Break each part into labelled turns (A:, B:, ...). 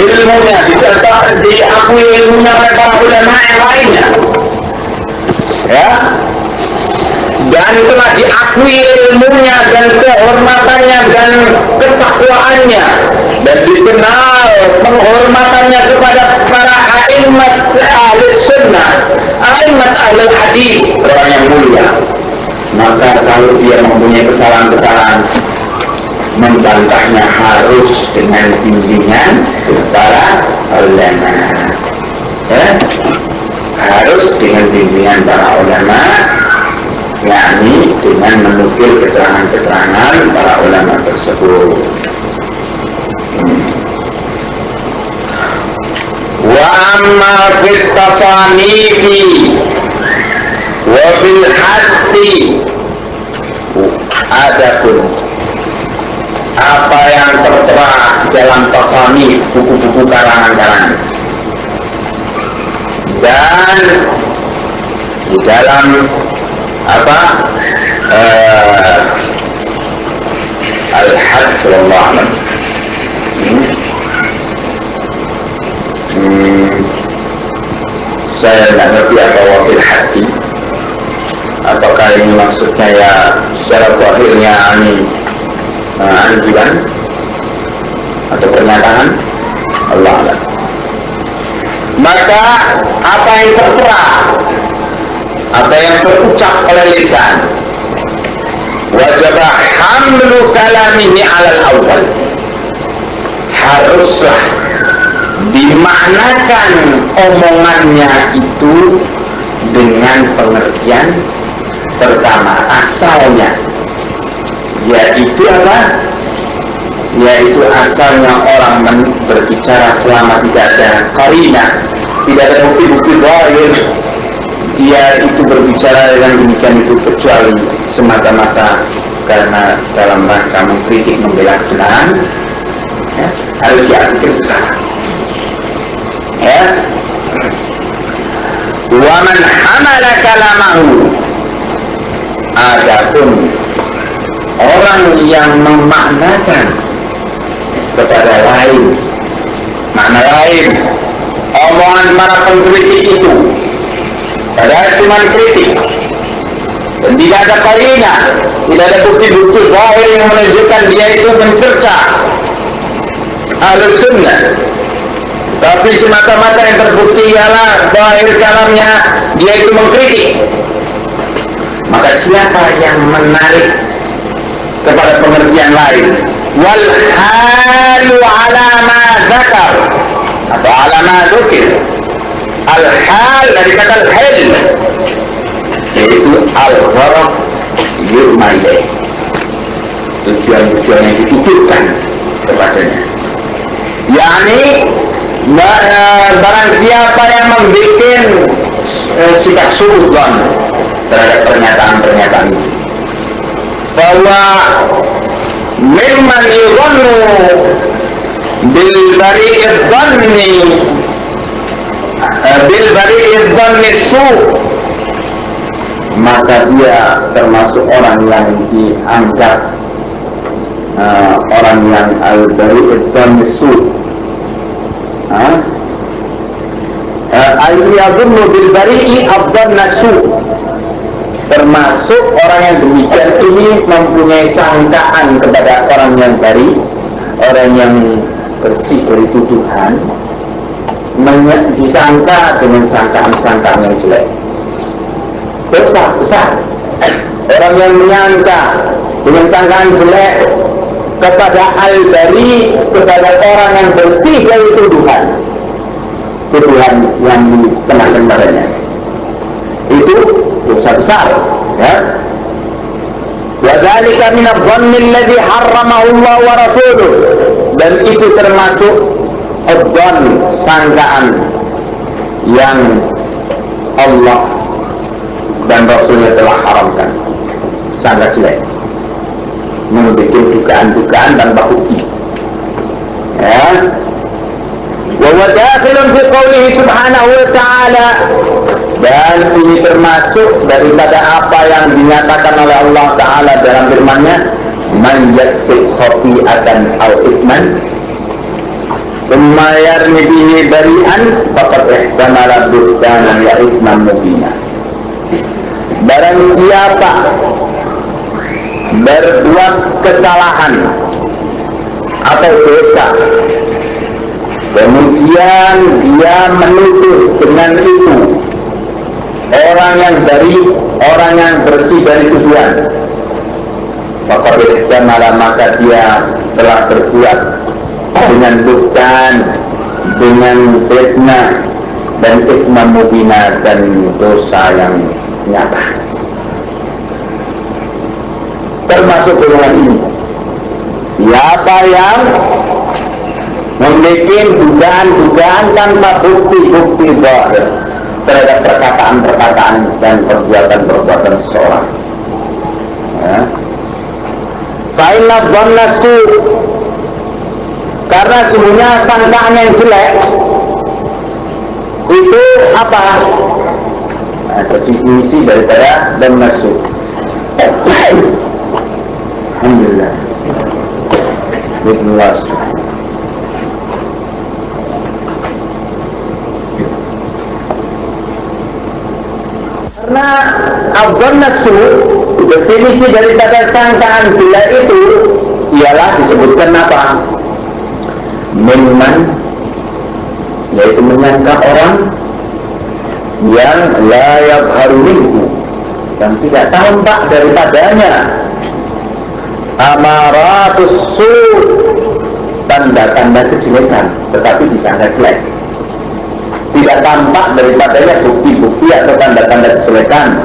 A: ilmunya diakui ilmunya oleh para ulama yang lainnya, ya, dan telah diakui ilmunya dan kehormatannya dan ketakwaannya, dan dikenal penghormatannya kepada para a'immat ahli sunnah, a'immat ahli hadis, orang yang mulia. Maka kalau dia mempunyai kesalahan-kesalahan, membantahnya harus dengan bimbingan para ulama, ya? Harus dengan bimbingan para ulama, yakni dengan menukil keterangan-keterangan para ulama tersebut. Wa amma fit tasanifi wa bil hatti, adapun apa yang tertera dalam tasanif, buku-buku karangan-karangan, dan di dalam al-hadd wallahu a'lam. Saya tidak ngerti apa wakil hati, apakah ini maksudnya ya secara zahirnya ini anjuran atau pernyataan, Allah a'lam. Maka apa yang tertera, apa yang terucap oleh lisan, wajib hamlu kalamihi alal awal, haruslah dimaknakan omongannya itu dengan pengertian pertama, asalnya, yaitu apa? Yaitu asalnya orang berbicara selama tidak ada qarinah, tidak ada bukti-bukti zahir, dia itu berbicara dengan demikian itu kecuali semata-mata karena dalam rangka mengkritik, membela kebenaran, ya, harus diambil kesalahan. Ya, wa man hamala kalamahu, adapun orang yang memaknakan kepada lain, makna lain omongan para pengkritik itu, padahal cuma kritik dan tidak ada qarinah, tidak ada bukti-bukti zahir yang menunjukkan dia itu mencerca Ahlus Sunnah, tapi semata-mata yang terbukti ialah zahir kalamnya dia itu mengkritik. Maka siapa yang menarik kepada pengertian lain? Wal halu ala ma zakar atau ala ma dzukir. Al hal dari kata al hal, yaitu al gharab yurmaileh, tujuan-tujuan yang ditujukan kepadanya, yakni barang siapa yang membuat sikap suudzon terhadap pernyataan-pernyataan itu, bahwa mimman yudhannu bil bari'id dhanni su', maka dia termasuk orang yang dianggap orang yang al-bari'id dhanni su', al-yadhunnu bil bari'i ad-dhanna su', termasuk orang yang demikian ini mempunyai sangkaan kepada orang yang bari, orang yang bersih dari tuduhan, disangka dengan sangkaan-sangkaan yang jelek, dosa besar. Orang yang menyangka dengan sangkaan jelek kepada al-bari, kepada orang yang bersih dari tuduhan yang dikenakan padanya, itu dosa besar, ya. Wa dzalika min adh-dhanni alladhi harramahu Allah wa rasuluh, dan itu termasuk adh-dhann, sangkaan yang Allah dan Rasulnya telah haramkan, sangka jelek, membuat dugaan-dugaan tanpa bukti, ya. Wa huwa dakhilun fi qoulihi subhanahu wa ta'ala, dan ini termasuk daripada apa yang dinyatakan oleh Allah Ta'ala dalam firman-Nya, man yaksib khati'atan aw ithman thumma mayarni bihi bari'an faqad ihtamala buhtanan wa ithman mubina. Barang siapa berbuat kesalahan atau dosa, kemudian dia menuduh dengan itu orang yang bersih dari tuduhan, maka dia telah berbuat dengan buhtan, dengan fitnah dan fitnah mubina, dan dosa yang nyata. Termasuk golongan ini, siapa yang membuat dugaan-dugaan tanpa bukti-bukti zahir terhadap perkataan-perkataan dan perbuatan-perbuatan seseorang. Fa'inna dhanna su', karena sungguhnya sangkaan yang jelek itu apa? Definisi daripada dhanna su'. Alhamdulillah. Bismillah. Karena dhanna su', definisi daripada sangkaan jelek itu ialah disebutkan apa? Mimman, yaitu menyangka orang yang la yadharu minhu, yang tidak tampak daripadanya amaratus su', tanda-tanda kejelekan, tetapi disangka jelek. Tidak tampak daripadanya bukti-bukti atau tanda-tanda kejelekan.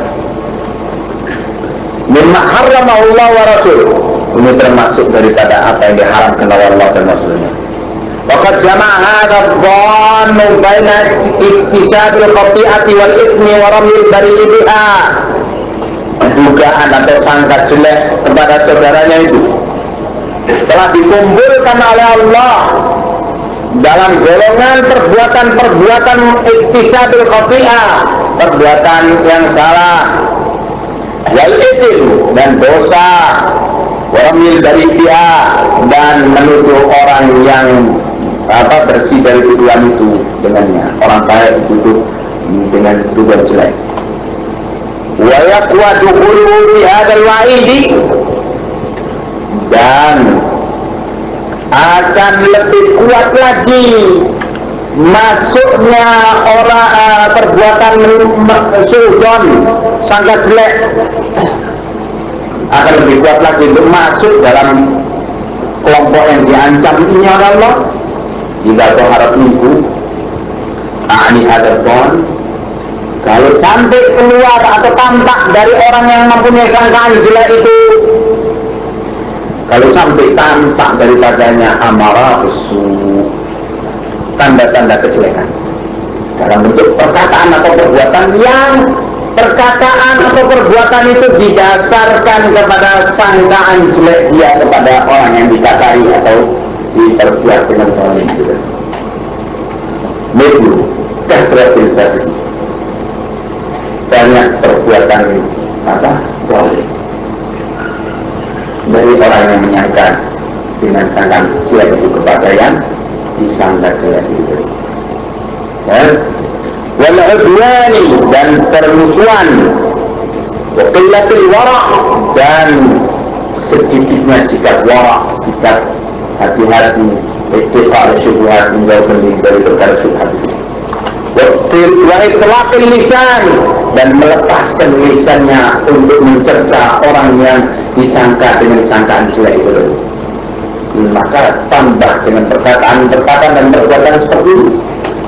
A: Mimma harrama Allah wa rasul, ini termasuk daripada apa yang diharamkan oleh Allah dan Rasulnya. Waqad jama'a hadha dhannu baina iktisabil khati'ati wal ithmi wa ramil bari'i biha. Dugaan atau sangka jelek kepada saudaranya itu telah dikumpulkan oleh Allah dalam golongan perbuatan-perbuatan iktisabil khati'ah, perbuatan yang salah, wal ithmi, dan dosa, wa ramil bari'i biha, dan menuduh orang yang bersih dari tuduhan itu dengannya. Orang baik dituduh dengan tuduhan jelek. Wa yaqwadu qulubu fi hadzal wa'idi, dan akan lebih kuat lagi masuknya orang perbuatan suudzon, sangka jelek, akan lebih kuat lagi untuk masuk dalam kelompok yang diancam ini oleh Allah. Jika kau harap minggu ani hadapon, kalau sampai keluar atau tampak dari orang yang mempunyai sangkaan jelek itu, kalau sampai tampak daripadanya amarah su', tanda-tanda kejelekan dalam bentuk perkataan atau perbuatan, yang perkataan atau perbuatan itu didasarkan kepada sangkaan jelek dia kepada orang yang dikatai atau diperbuat dengan orang yang jelek. Medu kasratil tadi, banyak perbuatan boleh dari orang yang menyangka dengan sangkaan jelek itu kepada yang disangka jelek itu. Wal udwani, dan permusuhan, wa qillatil wara', dan sedikitnya sikap wara', sikap hati-hati, ittiqa' syubhat, menjauhkan diri dari perkara syubhat. Wa itlaqil lisan, dan melepaskan lisannya untuk mencerca orang yang disangka dengan sangkaan jelek itu. Maka tambah dengan perkataan-perkataan dan perbuatan seperti itu,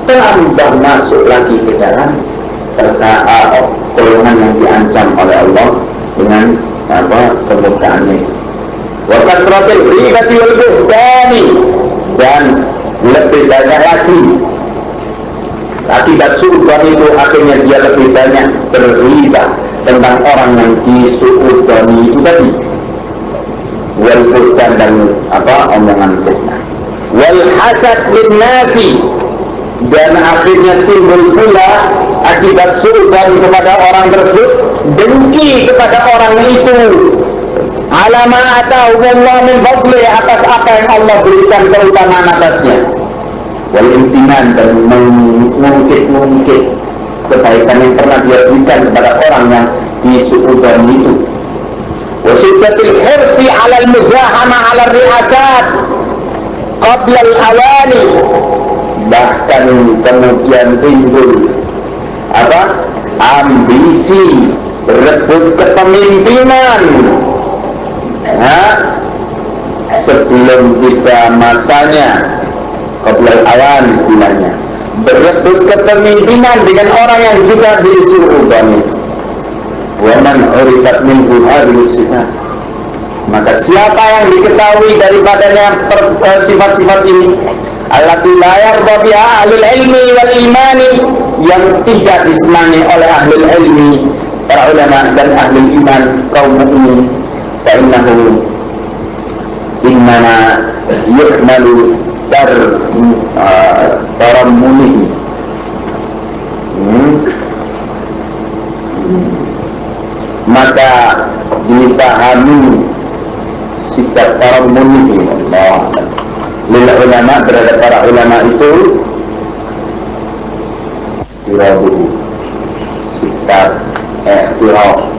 A: tambah masuk lagi ke dalam golongan yang diancam oleh Allah dengan kemurkaannya. Wa kasratil ghibati wal buhtani, dan lebih banyak lagi akibat suudzon itu, akhirnya dia lebih banyak berghibah tentang orang yang disuudzoni itu tadi, wal buhtan, dan omongan fitnah, wal hasad lin nasi, dan akhirnya timbul pula akibat suudzon kepada orang tersebut dengki kepada orang itu, ala ma atahumullah min fadli, atas apa yang Allah berikan keutamaan atasnya. wal imtinan, dan mengungkit kebaikan yang pernah dia berikan kepada orang yang disuudon itu. Wasyiddatil hirsi 'ala al-muzahama 'ala ar-ri'asat qabla al-awani, bahkan kemudian timbul ambisi berebut kepemimpinan sebelum kita masanya, qabla al-awan istilahnya, berebut kepemimpinan dengan orang yang juga disuudoni. Wa man urifat minhu hadhihi sifat, maka siapa yang diketahui daripadanya sifat-sifat ini, allati la yarda biha ahlul ilmi wal imani, yang tidak disenangi oleh ahlul ilmi, para ulama, dan ahlul iman, kaum mukmin, fa innahu innama yuhmalu tarammunihi, maka dipahami sikap tarammunihi Allah lil ulama, terhadap para ulama itu tirabu, sikap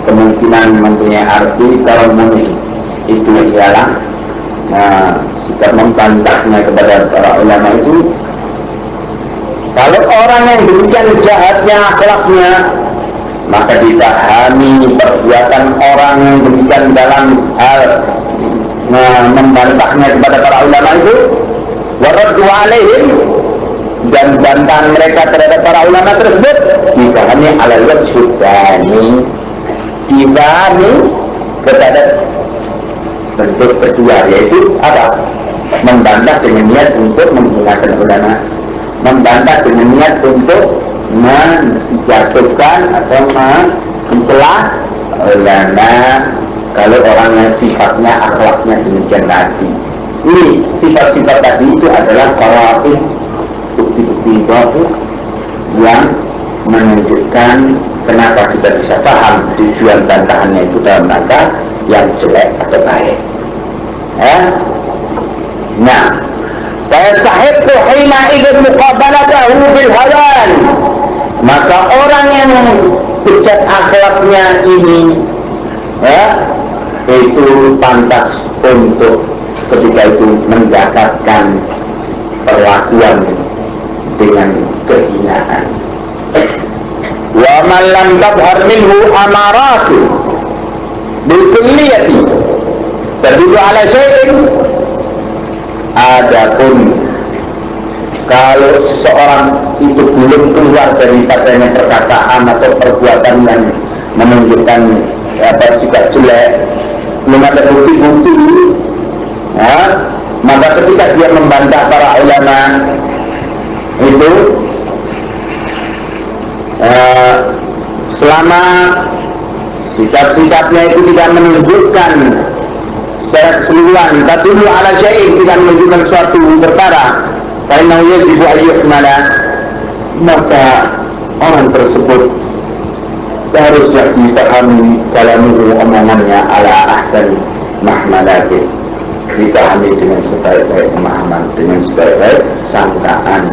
A: kemungkinan mempunyai arti tarammunihi itu ialah sikap membantahnya kepada para ulama itu. Kalau orang yang demikian jahatnya akhlaknya, maka dipahami perbuatan orang yang demikian dalam hal membantahnya kepada para ulama itu, waraddu alaihim, dan bantahan mereka terhadap para ulama tersebut dipahami alal wajhud tsani, dipahami kepada bentuk kedua, yaitu apa? Membantah dengan niat untuk menggunakan ulama, membantah dengan niat untuk menjatuhkan atau mencela ulama. Kalau orangnya sifatnya akhlaknya demikian tadi, ini sifat-sifat tadi itu adalah qawaid, bukti-bukti baru yang menunjukkan kenapa kita bisa paham tujuan bantahannya itu dalam rangka yang jelek atau baik. Nah, fayastahiqqu hina idzin muqabalatahu bil hawan, maka orang yang bejat akhlaknya ini itu pantas untuk ketika itu mendapatkan perlakuan dengan kehinaan. Wa man lam tabhar minhu amaratu bil kulliyati tadullu ala syai'in, adapun kalau seseorang itu belum keluar daripadanya perkataan atau perbuatan yang menunjukkan sikap jelek, belum ada bukti-bukti, maka ketika dia membantah para ulama itu, selama sikap-sikapnya itu tidak menunjukkan secara keseluruhan, tadullu ala syai'in, tidak menunjukkan suatu perkara, karena yajibu ayyuhmala, maka orang tersebut haruslah dipahami kalamuhu, omongannya, ala ahsan mahmalati, dipahami dengan sebaik-baik pemahaman, dengan sebaik-baik sangkaan.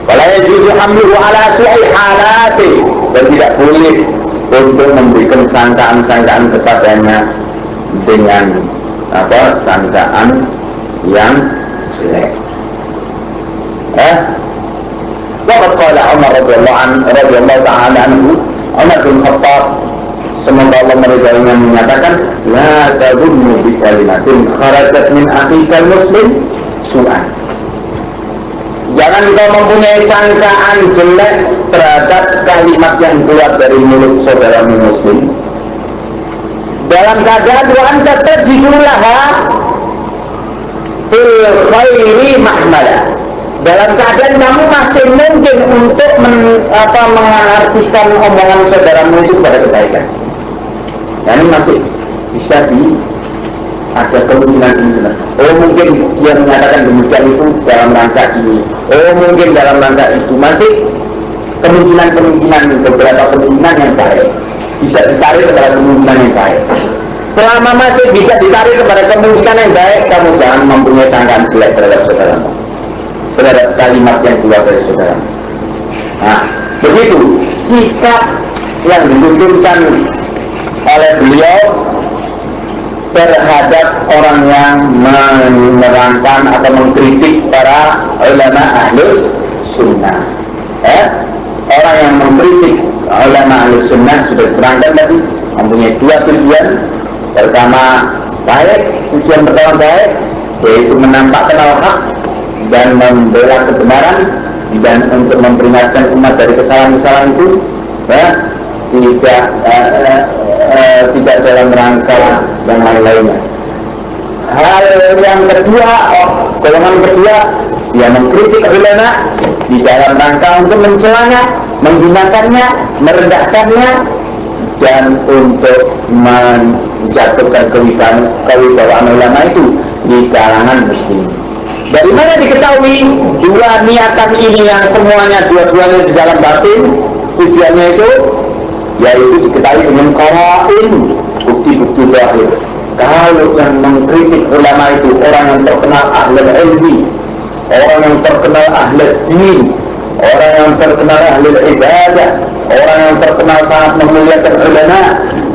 A: Wala yajuzu hamluhu ala su'i halati, dan tidak boleh untuk memberikan sangkaan-sangkaan kepadanya dengan sangkaan yang jelek. Waqad qala Umar radhiyallahu ta'ala anhu, Umar bin Khattab, semoga Allah meridainya, menyatakan, la tadunnu bi kalimatin kharajat min akhikal muslim su'an, jangan kau mempunyai sangkaan jelek terhadap kalimat yang keluar dari mulut saudaramu muslim dalam keadaan wa anta tajidulaha fil khairi mahmala, dalam keadaan kamu masih mungkin untuk mengartikan omongan saudaramu itu pada kebaikan. Dan ini masih bisa ada kemungkinan ini. Oh, mungkin dia menyatakan demikian itu dalam rangka ini. Oh, mungkin dalam rangka itu. Masih kemungkinan, beberapa kemungkinan yang baik bisa ditarik kepada kemungkinan yang baik. Selama masih bisa ditarik kepada kemungkinan yang baik, kamu jangan mempunyai sangkaan jelek terhadap saudaramu, terhadap kalimat yang keluar dari saudara. Nah, begitu sikap yang ditunjukkan oleh beliau terhadap orang yang menerangkan atau mengkritik para ulama ahlus sunnah. Orang yang mengkritik ulama ahlus sunnah sudah diterangkan tadi mempunyai dua tujuan. Pertama baik, tujuan pertama baik, yaitu menampakkan al-haq dan membela kebenaran dan untuk memperingatkan umat dari kesalahan-kesalahan itu, tidak dalam rangka yang lain-lainnya. Hal yang kedua, golongan kedua, dia mengkritik ulama di dalam rangka untuk mencelanya, menghinakannya, merendahkannya, dan untuk menjatuhkan kewibawaan ulama itu di kalangan muslim. Dari mana diketahui dua niatan ini yang semuanya dua-duanya di dalam batin? Tujuannya itu yaitu diketahui dengan qara'in, bukti-bukti zahir. Kalau yang mengkritik ulama itu orang yang terkenal ahli ilmi, orang yang terkenal ahli din, orang yang terkenal ahli ibadah, orang yang terkenal sangat memuliakan ulama,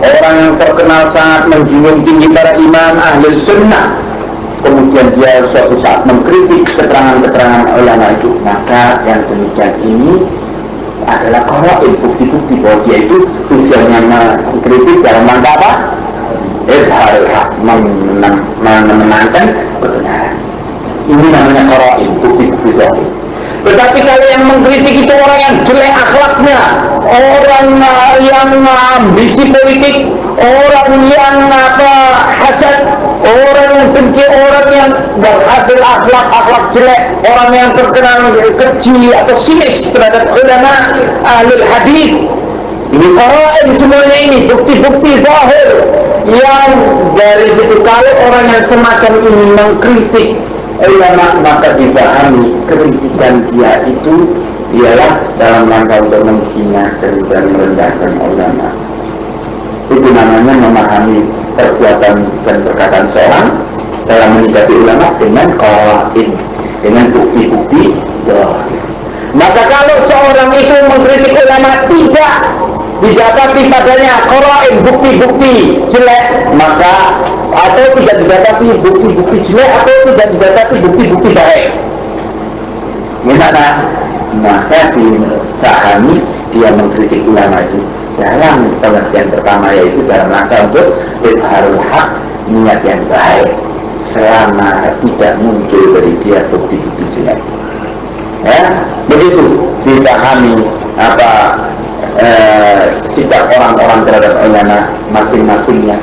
A: orang yang terkenal sangat menjunjung tinggi para imam ahli sunnah, kemudian dia suatu saat mengkritik keterangan-keterangan ulama itu, maka yang demikian ini adalah qara'in, bukti-bukti bahwa dia itu tujuannya mengkritik dalam rangka apa? Izharul haq, memenangkan kebenaran. Ini namanya qara'in, bukti-bukti zahir. Tetapi kalau yang mengkritik itu orang yang jelek akhlaknya, orang yang ambisi politik, orang yang hasad, orang yang benci, orang yang berhasil akhlak jelek, orang yang terkenal keji atau sinis terhadap ulama ahlul hadis. Ini qara'in semuanya, ini bukti-bukti zahir yang dari situ. Kalau orang yang semacam ini mengkritik ulama, maka dipahami kritikan dia itu ialah dalam rangka untuk menghinakan dan merendahkan ulama. Itu namanya memahami perbuatan dan perkataan seorang dalam menyikapi ulama dengan qara'in, dengan bukti-bukti zahir. Maka kalau seorang itu mengkritik ulama tidak didapati padanya qara'in, bukti-bukti jelek, maka atau tidak didapati bukti-bukti jelek atau tidak didapati bukti-bukti baik, gimana? Maka dipahami dia mengkritik ulama itu dalam pengertian pertama, yaitu dalam rangka untuk izharul haq, niat yang baik, selama tidak muncul dari dia bukti-bukti jelek. Begitu dipahami sikap orang-orang terhadap ulama masing-masingnya,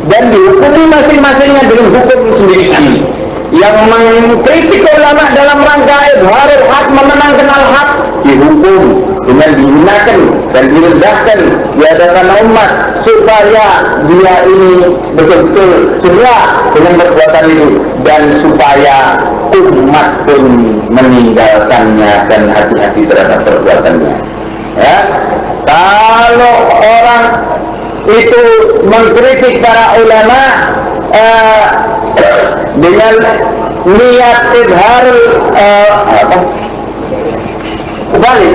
A: dan dihukumi masing-masingnya dengan hukum sendiri-sendiri. Yang mengkritik ulama dalam rangka izharul haq, memenangkan al-haq, dihukum dengan dihinakan dan direndahkan di hadapan umat, supaya dia ini betul-betul jerah dengan perbuatan itu, dan supaya umat pun meninggalkannya dan hati-hati terhadap perbuatannya. Kalau orang itu mengkritik para ulama dengan niat izharul kembali.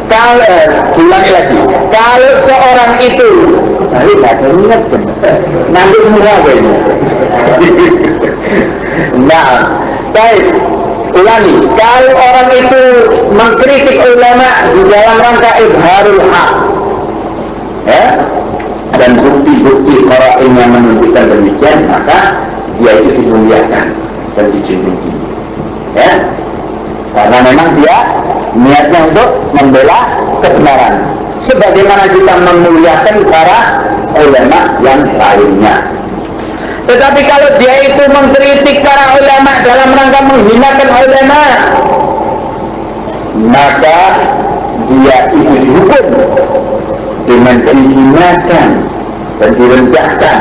A: Kalau ulangi lagi, kalau seorang itu ada niat nanti semua ini. Nah, baik, ulangi. Kalau orang itu mengkritik ulama di dalam rangka izharul haq, dan bukti-bukti qara'in yang menunjukkan demikian, maka dia itu dimuliakan dan dijunjung tinggi, karena memang dia niatnya untuk membela kebenaran, sebagaimana kita memuliakan para ulama yang lainnya. Tetapi kalau dia itu mengkritik para ulama dalam rangka menghinakan ulama, maka dia itu dihukum dengan dihinakan dan direndahkan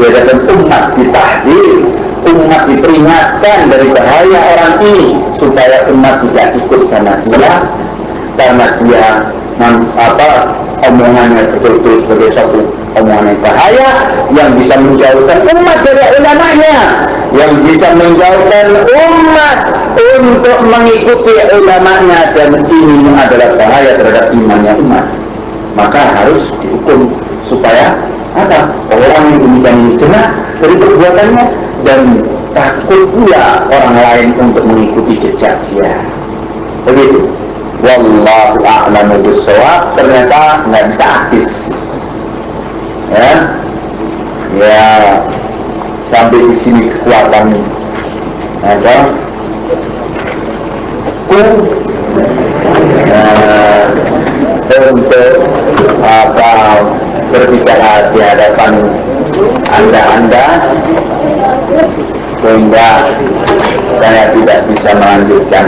A: di hadapan umat, ditahdir, umat diperingatkan dari bahaya orang ini, supaya umat tidak ikut sama dia, karena dia omongannya betul-betul sebagai satu omongan yang bahaya yang bisa menjauhkan umat dari ulamanya, yang bisa menjauhkan umat untuk mengikuti ulamanya, dan ini adalah bahaya terhadap imannya umat, maka harus dihukum supaya apa? Orang yang demikian ini jenak dari perbuatannya dan takut pula orang lain untuk mengikuti jejak dia. Begitu. Wallahu a'lamu bissawab. Ternyata nggak bisa habis. Ya, sampai di sini kekuatan ada untuk apa berbicara di hadapan anda sehingga saya tidak bisa melanjutkan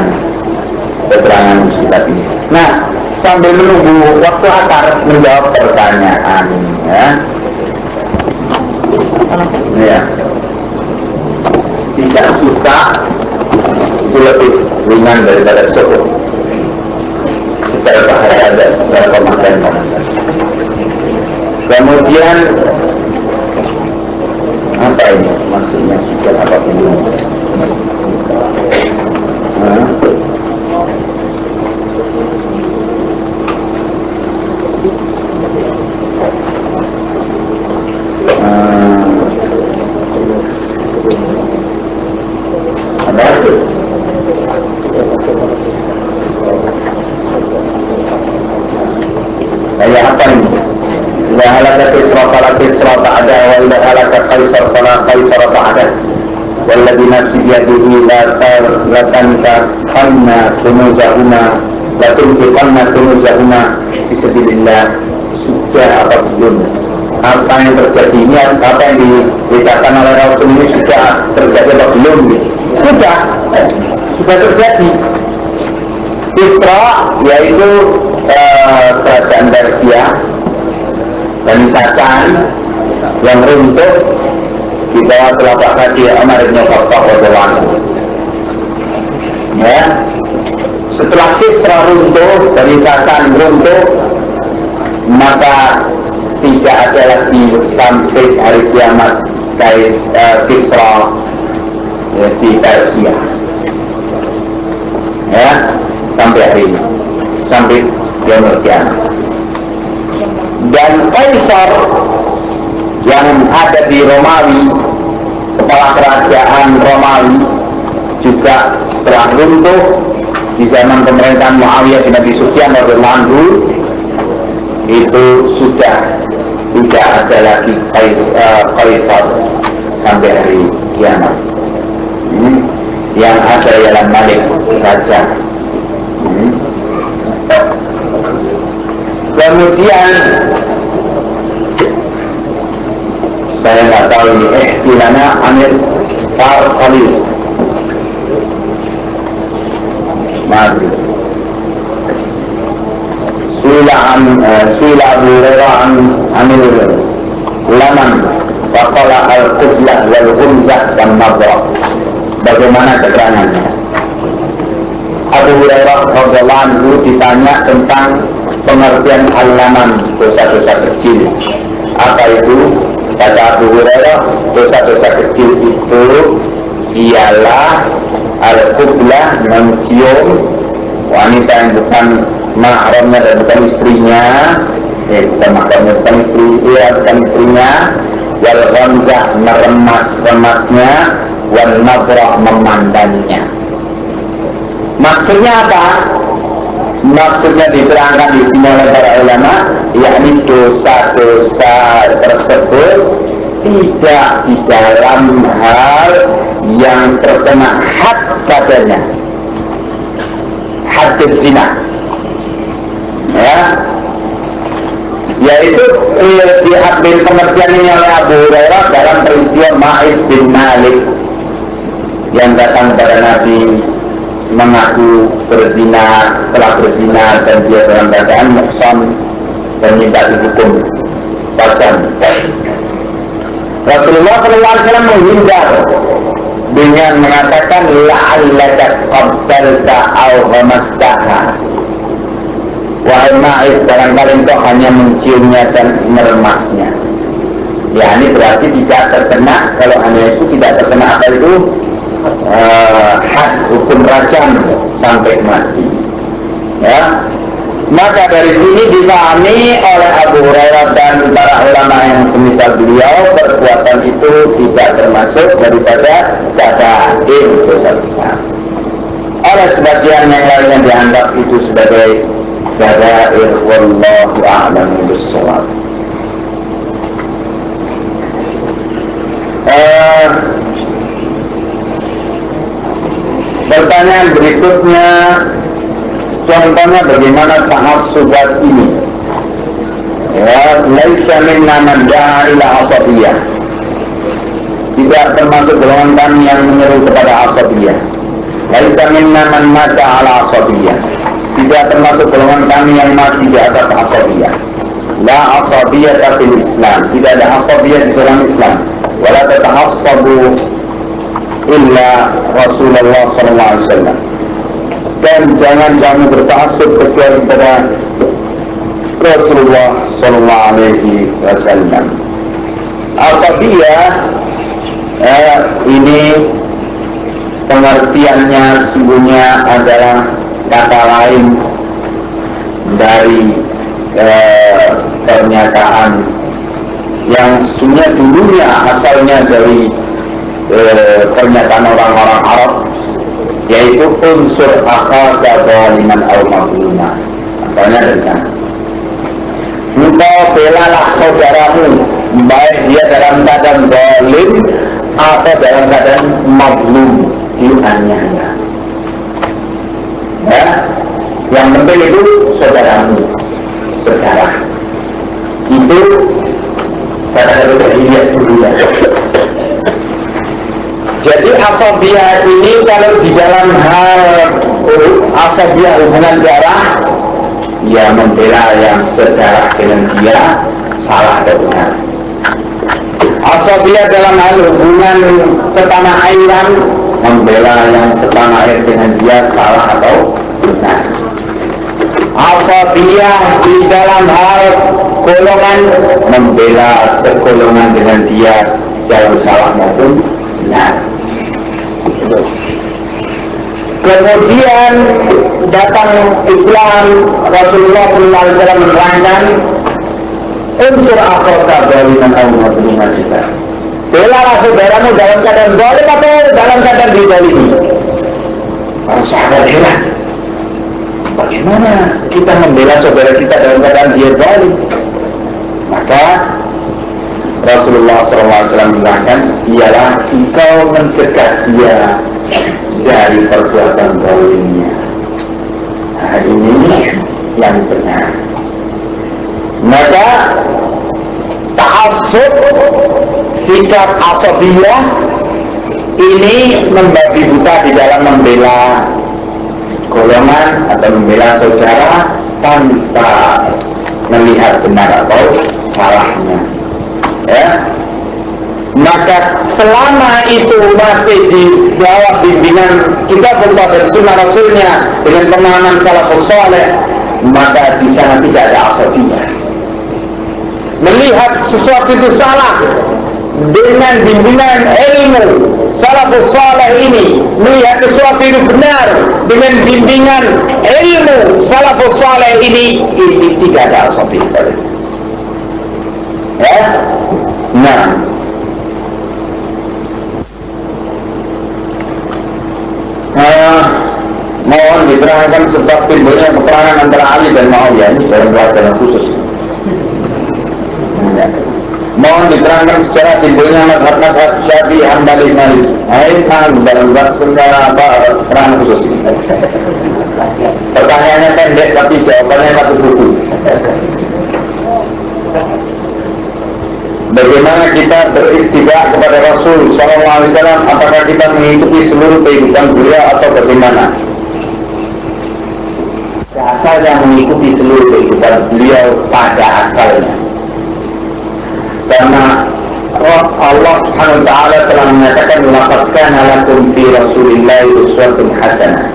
A: keterangan kitab ini. Nah, sambil menunggu waktu asar menjawab pertanyaan, ya, tidak suka itu lebih ringan daripada suka. Secara bahaya ada, secara pemakaian bahasa. Kemudian apa ini maksudnya suka apa ini? والذي نفسي بيده لا تنفقن كنوزهما لا تنفقن كنوزهما في سبيل الله. Sudah apa belum? Apa yang terjadi ini, apa yang dikatakan oleh Rasul ini sudah terjadi atau belum? Sudah terjadi. Kisra yaitu kerajaan Persia dan Sasan yang runtuh di bawah telapak kaki Umar bin Khattab radhiyallahu anhu. Ya, setelah Kisra runtuh, dari Sasan runtuh, maka tidak ada lagi sampai hari kiamat Kisra di Persia. Ya, sampai hari ini, sampai kiamat. Dan Kaisar yang ada di Romawi, kepala kerajaan Romawi, juga setelah runtuh di zaman pemerintahan Muawiyah bin Abi Sufyan radhiyallahu anhu, itu sudah tidak ada lagi Kaisar sampai hari kiamat. Yang ada ialah Malik, raja. Kemudian saya nggak tahu ini ihtilana Amir Khalil Madrid Suila Abu Hurairah Amir Laman Faqala al-Qublah wal-Ghumzah dan Nabra. Bagaimana keterangannya? Abu Hurairah radhiyallahu anhu ditanya tentang pengertian al-laman, dosa-dosa kecil. Apa itu? Kata Abu Hurairah, dosa-dosa kecil itu ialah al-qublah, mencium wanita yang bukan mahramnya dan bukan istrinya, bukan mahramnya, bukan istrinya, wal ghamzah, meremas-remasnya, wal nadrah, memandangnya. Maksudnya apa? Maksudnya diterangkan di sini oleh para ulama, yakni dosa-dosa tersebut tidak di dalam hal yang terkena had padanya, had zina, ya, yaitu diambil pengertian ini oleh Abu Hurairah dalam peristiwa Ma'iz bin Malik yang datang kepada Nabi mengaku berzina, telah berzina, dan dia dalam keadaan muhsan dan minta dihukum pacan. Rasulullah SAW menghindar dengan mengatakan la'allaka qabbalta aw ghamastaha. Wahai Ma'iz, barangkali engkau hanya menciumnya dan meremasnya. Ya, ini berarti tidak terkena, kalau hanya itu tidak terkena apa itu had hukum rajam sampai mati. Ya, maka dari sini dipahami oleh Abu Hurairah dan para ulama yang semisal beliau, perbuatan itu tidak termasuk daripada kabair, dosa besar. Oleh sebagian yang lainnya dianggap itu sebagai kabair. Wallahu a'lam bishawab. Pertanyaan berikutnya, contohnya bagaimana tahassubat ini? Ya, laisa minna man da'a ila asabiyah. Tidak termasuk golongan kami yang menyeru kepada asabiyah. Laisa minna man mata ala asabiyah. Tidak termasuk golongan kami yang mati di atas asabiyah. La asabiyah fil Islam. Tidak ada asabiyah di dalam Islam. Wala tatahassabu illa Rasulullah sallallahu alaihi wasallam. Dan jangan kamu bertahassub kecuali kepada Rasulullah sallallahu alaihi wasallam. Asabiyah ini pengertiannya sesungguhnya adalah kata lain dari pernyataan yang sesungguhnya dulunya asalnya dari pernyataan orang-orang Arab, yaitu unsur akhaka zaliman aw mazluma. Asalnya dari sana. Engkau belalah saudaramu, baik dia dalam keadaan zalim atau dalam keadaan mazlum, dianiaya. Ya, yang penting itu saudaramu, saudara. Itu kata-kata jahiliyah dulu ya. Jadi asabiyah ini kalau di dalam hal asabiyah hubungan darah, ya membela yang sedarah dengan dia salah atau benar. Asabiyah dalam hal hubungan setanah airan, membela yang setanah air dengan dia salah atau benar. Asabiyah di dalam hal golongan, membela segolongan dengan dia dalam salah maupun benar. Kemudian datang Islam, Rasulullah SAW menerangkan unsur akhirata zaliman aw mazluman kita. Belalah saudaramu dalam keadaan zalim atau dalam keadaan dizalimi. Para sahabat heran, bagaimana kita membela saudara kita dalam keadaan dia zalim? Maka Rasulullah SAW menerangkan, ialah engkau mencegah dia dari perbuatan zalimnya. Nah, ini yang benar. Maka ta'assub, sikap asabiyah ini membabi buta di dalam membela golongan atau membela saudara tanpa melihat benar atau salahnya. Ya, maka selama itu masih di bawah bimbingan kitabullah dan sunnah Rasulnya dengan pemahaman salafus saleh, maka di sana tidak ada asabiyah. Melihat sesuatu itu salah dengan bimbingan ilmu salafus saleh ini, melihat sesuatu itu benar dengan bimbingan ilmu salafus saleh ini tidak ada asabiyah. Ya, nah. Mohon diterangkan sebab timbulnya peperangan antara Ali dan Muawiyah ini dalam pelajaran khusus. Mohon diterangkan secara timbulnya mazhab Syafi'i, Hambali, Maliki. Dalam peperangan khusus ini. Pertanyaannya pendek tapi jawabannya satu buku. Bagaimana kita beriktibar kepada Rasul SAW? Apakah kita mengikuti seluruh kehidupan beliau atau bagaimana? Asalnya mengikuti seluruh kehidupan beliau pada asalnya. Karena Allah Subhanahu wa taala telah menyatakan, laqad kana lakum fi Rasulillahi uswatun hasanah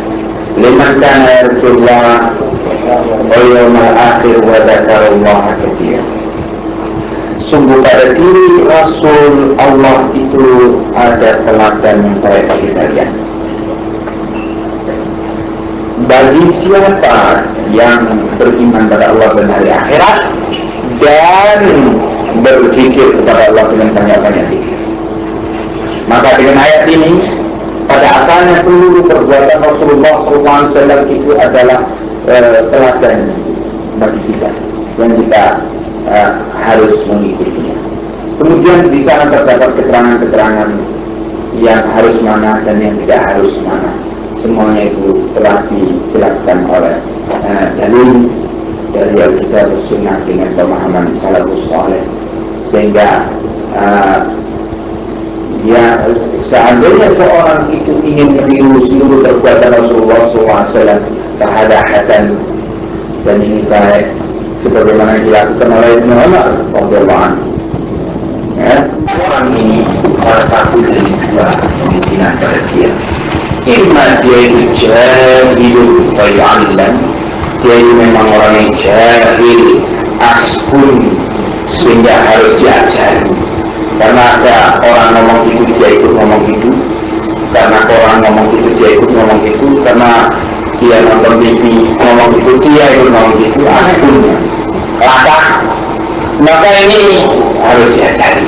A: liman kana yarjullaha wal yawmal akhir wa dzakarallaha katsiran. sungguh pada diri Rasul Allah itu ada teladan yang baik bagi kalian. Bagi siapa yang beriman pada Allah dan hari akhirat dan berzikir kepada Allah dengan banyak-banyak zikir. Maka dengan ayat ini, pada asalnya seluruh perbuatan Rasulullah SAW itu adalah teladan bagi kita yang kita harus mengikutinya. Kemudian di sana terdapat keterangan-keterangan yang harus mana dan yang tidak harus mana. Semuanya itu telah dijelaskan oleh dalil dari Al-Kitab Sunnah dengan pemahaman salafus saleh, sehingga ya seandainya seorang itu ingin meniru seluruh perbuatan Rasulullah SAW terhadap hasan dan ini baik sebagaimana dilakukan oleh Ibnu Umar radhiyallahu anhu, ya, orang ini salah satu dari dua kemungkinan pada dia. Imma dia itu jahil fayu'allam, dia itu memang orang yang jahil askun sehingga harus diajari. Karena ada orang ngomong itu dia ikut ngomong itu, karena orang ngomong itu dia ikut ngomong itu, karena dia nonton TV ngomong itu dia ikut ngomong itu, askunnya lakak. Maka ini harus diajari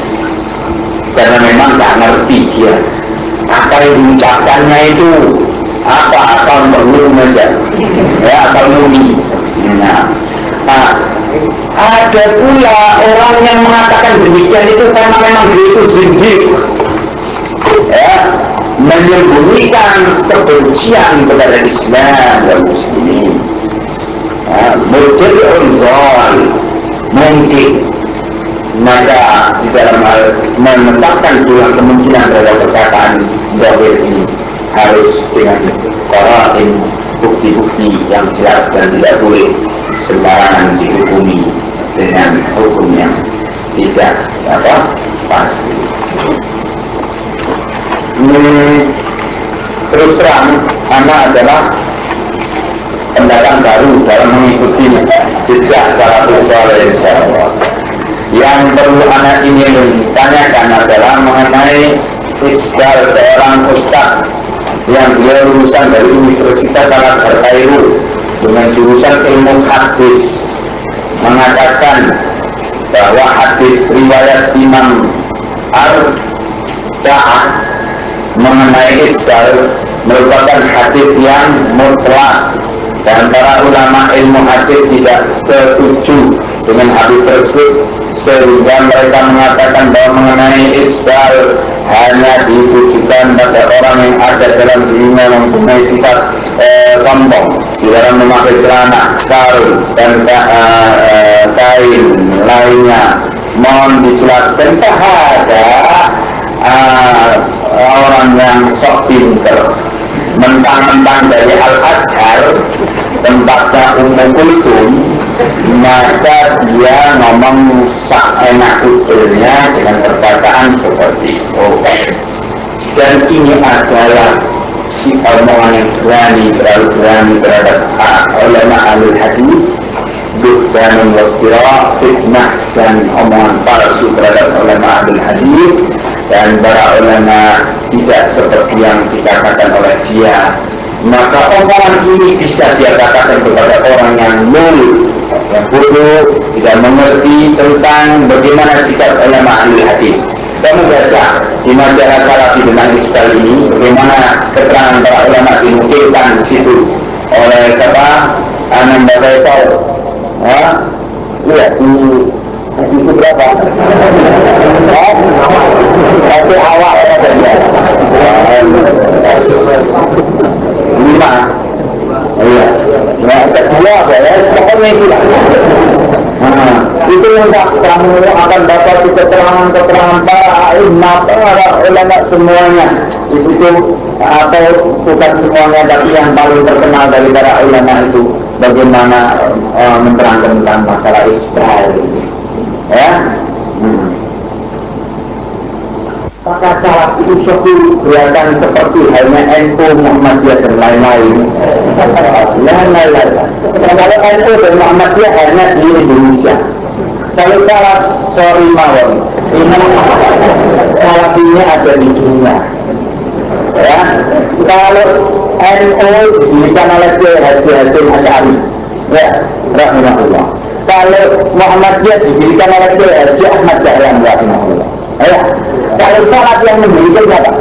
A: karena memang tak ngerti dia apa yang diucapkannya itu apa, asal berlum aja ya, asal muni. Nah, ada pula orang yang mengatakan demikian itu karena memang dia itu zindik, ya, menyembunyikan kebencian kepada Islam dan Muslimin, murtad'un dhal mungkin. Maka di dalam hal menetapkan dua kemungkinan dalam perkataan zahir ini harus dengan qara'in, bukti-bukti yang jelas dan tidak boleh sembarangan dihukumi dengan hukum yang tidak pasti. Terus terang, anak adalah pendatang baru dalam mengikuti jejak salafus saleh insyaallah. Yang perlu anak ini tanyakan adalah mengenai isbal seorang ustaz yang dia lulusan dari Universitas Al-Azhar Kairo dengan jurusan ilmu hadis, mengatakan bahwa hadis riwayat Imam Al-Ja'ad mengenai isbal merupakan hadis yang mutlak, dan para ulama ilmu hadis tidak setuju dengan hadis tersebut, sehingga mereka mengatakan bahwa mengenai isbal hanya ditujukan pada orang yang ada dalam dirinya mempunyai sifat sombong di dalam memakai celana, sarung dan kain lainnya. Mohon dijelaskan, ada orang yang sok pinter mentang-mentang dari Al-Azhar tempatnya Kultum, maka dia ngomong enak usulnya dengan perkataan seperti itu. Dan ini adalah si omongan yang berani, terlalu berani terhadap ulama ahli hadis, dan waktira, fitnah dan omongan palsu terhadap ulama ahli hadis, dan para ulama tidak seperti yang dikatakan oleh dia. Maka omongan ini bisa dia katakan kepada orang yang nul, yang bodoh, tidak mengerti tentang bagaimana sikap ulama ahli hadis. Kamu baca di majalah Salafi tentang isbal ini, bagaimana keterangan para ulama dinukilkan di situ oleh siapa? Ananda Faisal. Lihat itu berapa? Satu awal saja. 5. Iya. Nah, kedua apa ya? Pokoknya itulah. Itu yang kamu akan dapat keterangan-keterangan para ulama semuanya di situ, atau bukan semuanya tapi yang paling terkenal dari para ulama itu bagaimana menerangkan tentang masalah isbal, ya. Maka salah itu suatu gerakan seperti halnya NU, Muhammadiyah dan lain-lain. Kalau NU dan Muhammadiyah hanya di Indonesia, Kalau salah, sorry mawon, ini salafinya ada di dunia. Ya, kalau NU diberikan oleh Haji Hasim Asy'ari, ya, rahimahullah. Kalau Muhammadiyah diberikan oleh Haji Ahmad Dahlan, rahimahullah. Ya, kalau salaf yang memberikan siapa?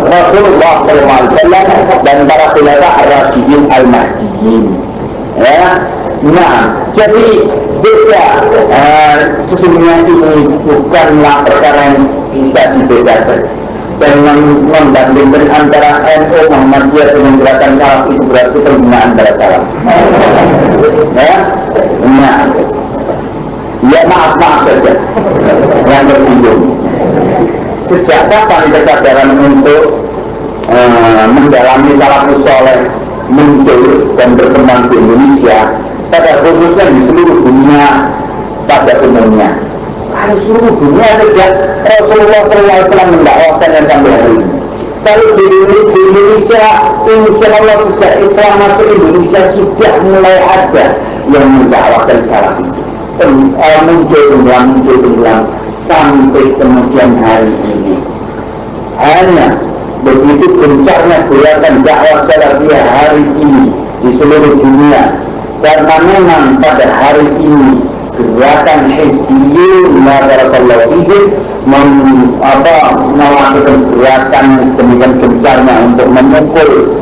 A: Rasulullah SAW dan para khulafa ar-rasyidin al-mahdiyyin. Ya, nah, jadi beda. Sesungguhnya ini bukanlah perkara yang bisa dibedakan. Dan membandingkan antara NU Muhammadiyah dengan gerakan salaf itu berarti penggunaan antara salaf. Ya, nah, ya maaf saja yang bersinggung. Sejak kapan kesadaran untuk mendalami salafus saleh muncul dan berkembang di Indonesia, pada khususnya di seluruh dunia pada umumnya? Kalau seluruh dunia sejak Rasulullah SAW mendakwahkan yang sampai hari ini. Kalau di Indonesia, insya Allah sejak Islam masuk Indonesia sudah mulai ada yang mendakwahkan salaf itu. Muncul tenggelam sampai kemudian hari ini. Hanya begitu gencarnya gerakan dakwah salafiyah hari ini di seluruh dunia, karena memang pada hari ini gerakan Hizbiyun barakallahu fihi melakukan gerakan demikian gencarnya untuk memukul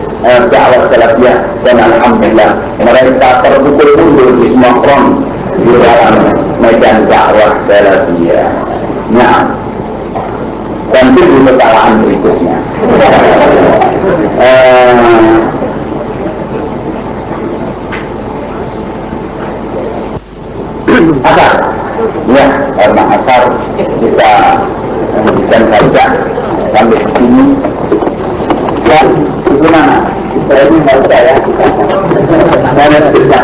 A: dakwah salafiyah, dan alhamdulillah mereka terpukul mundur di semua front di dalam medan dakwah salafiyah. Nah, dan itu kesalahan berikutnya. Asar, ya, karena asar kita lanjutkan saja sampai di sini. Ya, bagaimana? Saya ini baca ya. Saya tidak